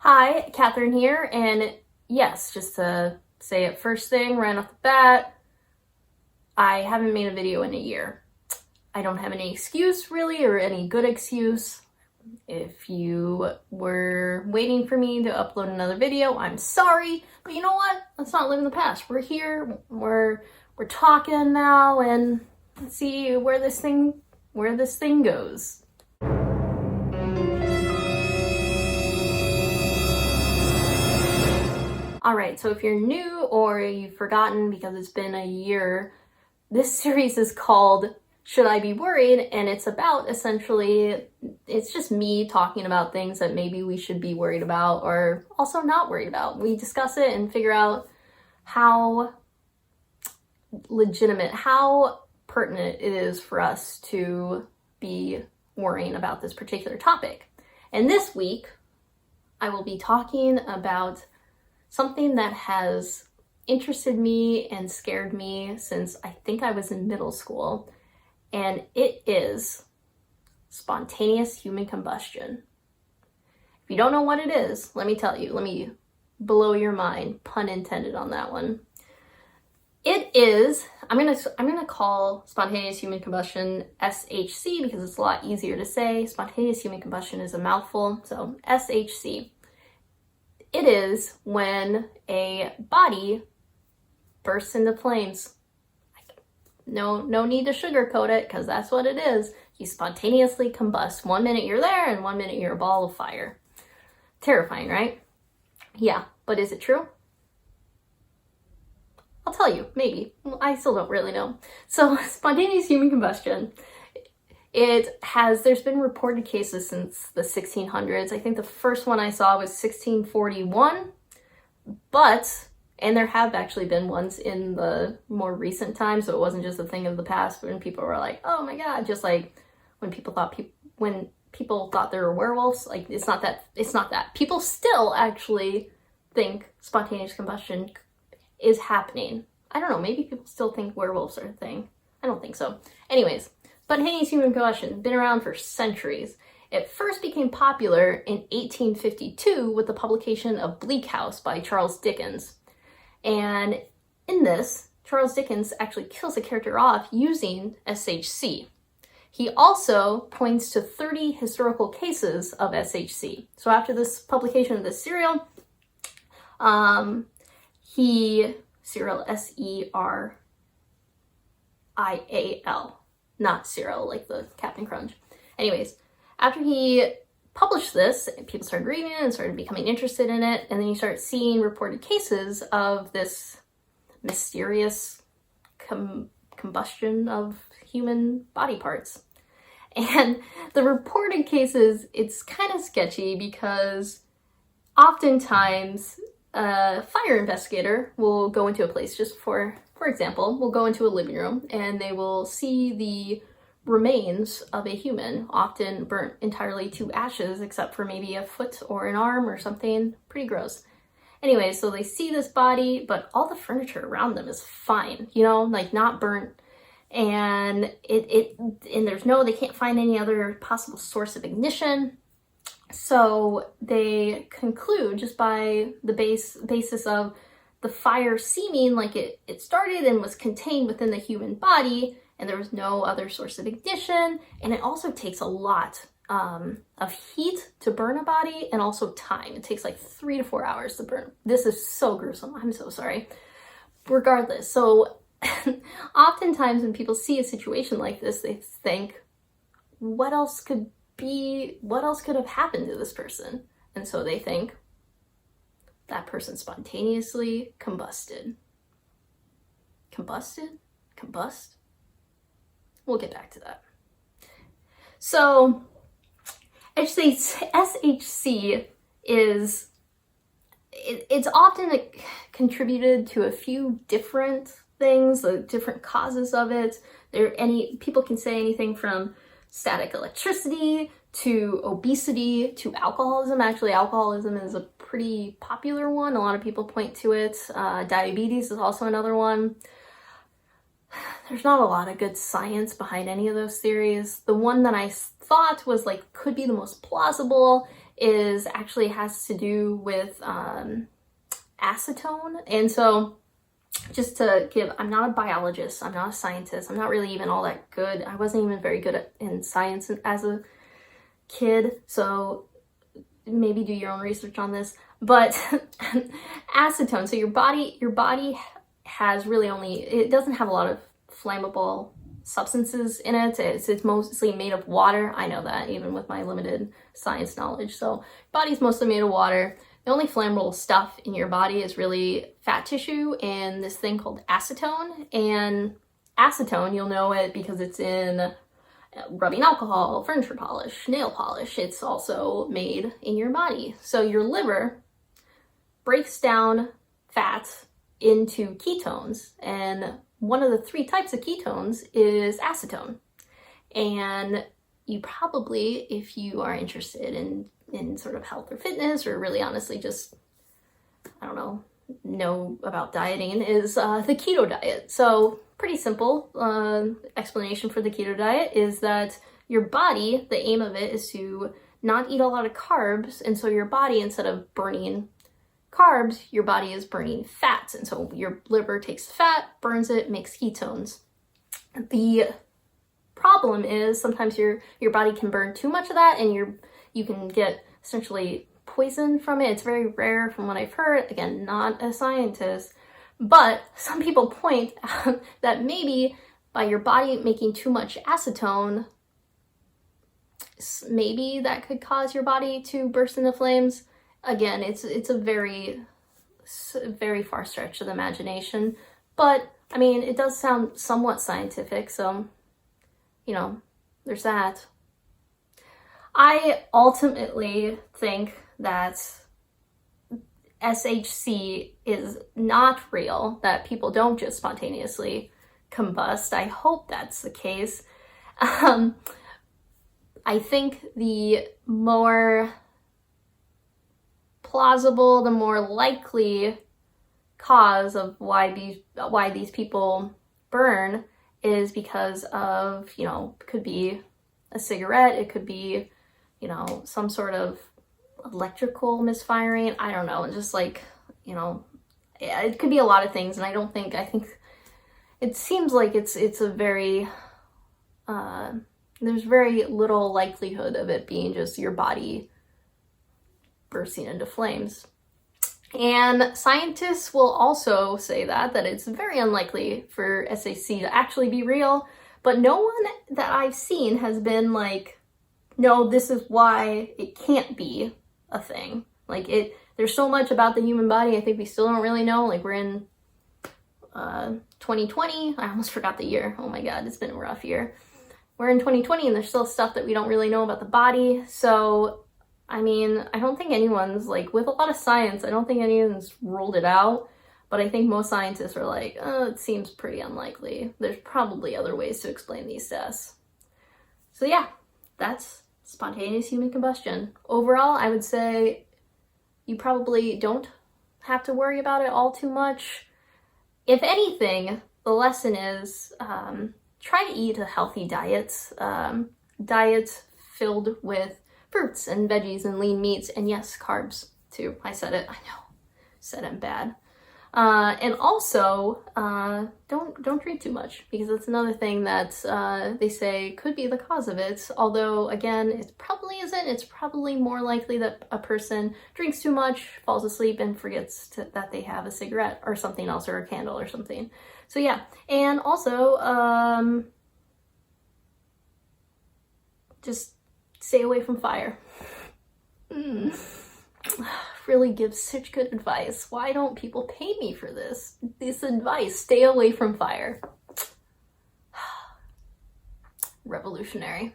Hi, Catherine here, and yes, just to say it first thing right off the bat, I haven't made a video in a year. I don't have any excuse really, or any good excuse. If you were waiting for me to upload another video, I'm sorry, but you know what? Let's not live in the past. We're here, we're talking now, and let's see where this thing goes. Alright, so if you're new or you've forgotten because it's been a year, this series is called Should I Be Worried? And it's about essentially, it's just me talking about things that maybe we should be worried about or also not worried about. We discuss it and figure out how legitimate, how pertinent it is for us to be worrying about this particular topic. And this week, I will be talking about something that has interested me and scared me since I think I was in middle school, and it is spontaneous human combustion. If you don't know what it is, let me tell you, let me blow your mind, pun intended on that one. It is, I'm gonna call spontaneous human combustion SHC because it's a lot easier to say. Spontaneous human combustion is a mouthful, so SHC. It is when a body bursts into flames. No need to sugarcoat it, because that's what it is. You spontaneously combust. 1 minute you're there, and 1 minute you're a ball of fire. Terrifying, right? Yeah, but is it true? I'll tell you, maybe. I still don't really know. So, spontaneous human combustion. There's been reported cases since the 1600s. I think the first one I saw was 1641, and there have actually been ones in the more recent times, so it wasn't just a thing of the past when people were like, oh my God, just like when people thought there were werewolves. Like, it's not that. People still actually think spontaneous combustion is happening. I don't know, maybe people still think werewolves are a thing. I don't think so. Anyways, spontaneous human combustion, been around for centuries. It first became popular in 1852 with the publication of Bleak House by Charles Dickens. And in this, Charles Dickens actually kills a character off using SHC. He also points to 30 historical cases of SHC. So after this publication of this serial, serial S-E-R-I-A-L. Not Cyril, like the Captain Crunch. Anyways, after he published this, people started reading it and started becoming interested in it, and then you start seeing reported cases of this mysterious combustion of human body parts. And the reported cases, it's kind of sketchy because oftentimes a fire investigator will go into a place, just for example, will go into a living room and they will see the remains of a human, often burnt entirely to ashes, except for maybe a foot or an arm or something. Pretty gross. Anyway, so they see this body, but all the furniture around them is fine, like not burnt. And they can't find any other possible source of ignition. So they conclude just by the basis of the fire seeming like it started and was contained within the human body, and there was no other source of ignition, and it also takes a lot of heat to burn a body, and also time. It takes like 3 to 4 hours to burn. This is so gruesome. I'm so sorry. Regardless, so oftentimes when people see a situation like this, they think, what else could have happened to this person? And so they think, that person spontaneously combusted. Combusted? Combust? We'll get back to that. So, SHC is, it's often contributed to a few different things, different causes of it. People can say anything from static electricity to obesity to alcoholism. Actually, alcoholism is a pretty popular one. A lot of people point to it. Diabetes is also another one. There's not a lot of good science behind any of those theories. The one that I thought was could be the most plausible is actually has to do with acetone. And so just to give, I'm not a biologist, I'm not a scientist, I'm not really even all that good. I wasn't even very good in science as a kid, so maybe do your own research on this. But acetone, so your body has really only, it doesn't have a lot of flammable substances in it. It's mostly made of water. I know that even with my limited science knowledge. So body's mostly made of water. The only flammable stuff in your body is really fat tissue and this thing called acetone. And acetone, you'll know it because it's in rubbing alcohol, furniture polish, nail polish. It's also made in your body. So your liver breaks down fats into ketones, and one of the 3 types of ketones is acetone. And you probably, if you are interested in sort of health or fitness, or really honestly just, I don't know about dieting, is the keto diet. So pretty simple explanation for the keto diet is that your body, the aim of it is to not eat a lot of carbs, and so your body, instead of burning carbs, your body is burning fats, and so your liver takes the fat, burns it, makes ketones. The problem is sometimes your body can burn too much of that, and you can get essentially poison from it. It's very rare from what I've heard. Again, not a scientist, but some people point out that maybe by your body making too much acetone, maybe that could cause your body to burst into flames. Again, it's a very far stretch of the imagination, but I mean, it does sound somewhat scientific, so, you know, there's that. I ultimately think that SHC is not real, that people don't just spontaneously combust. I hope that's the case. I think the more plausible, the more likely cause of why these people burn is because of, you know, could be a cigarette, it could be, you know, some sort of electrical misfiring, I don't know, just like, you know, it could be a lot of things, and I think it seems like it's a very, there's very little likelihood of it being just your body bursting into flames. And scientists will also say that it's very unlikely for SHC to actually be real, but no one that I've seen has been like, no, this is why it can't be a thing. Like, there's so much about the human body, I think we still don't really know. Like, we're in 2020, I almost forgot the year. Oh my God, it's been a rough year. We're in 2020 and there's still stuff that we don't really know about the body. So, I mean, I don't think anyone's, like, with a lot of science, I don't think anyone's ruled it out, but I think most scientists are like, oh, it seems pretty unlikely. There's probably other ways to explain these deaths. So yeah, that's spontaneous human combustion. Overall, I would say you probably don't have to worry about it all too much. If anything, the lesson is try to eat a healthy diet. Diets filled with fruits and veggies and lean meats, and yes, carbs too. I said it. I know. Said I'm bad. And also, don't drink too much, because that's another thing that they say could be the cause of it. Although, again, it probably isn't. It's probably more likely that a person drinks too much, falls asleep, and forgets that they have a cigarette or something else, or a candle or something. So yeah, and also, just stay away from fire. Really gives such good advice. Why don't people pay me for this? This advice, stay away from fire. Revolutionary.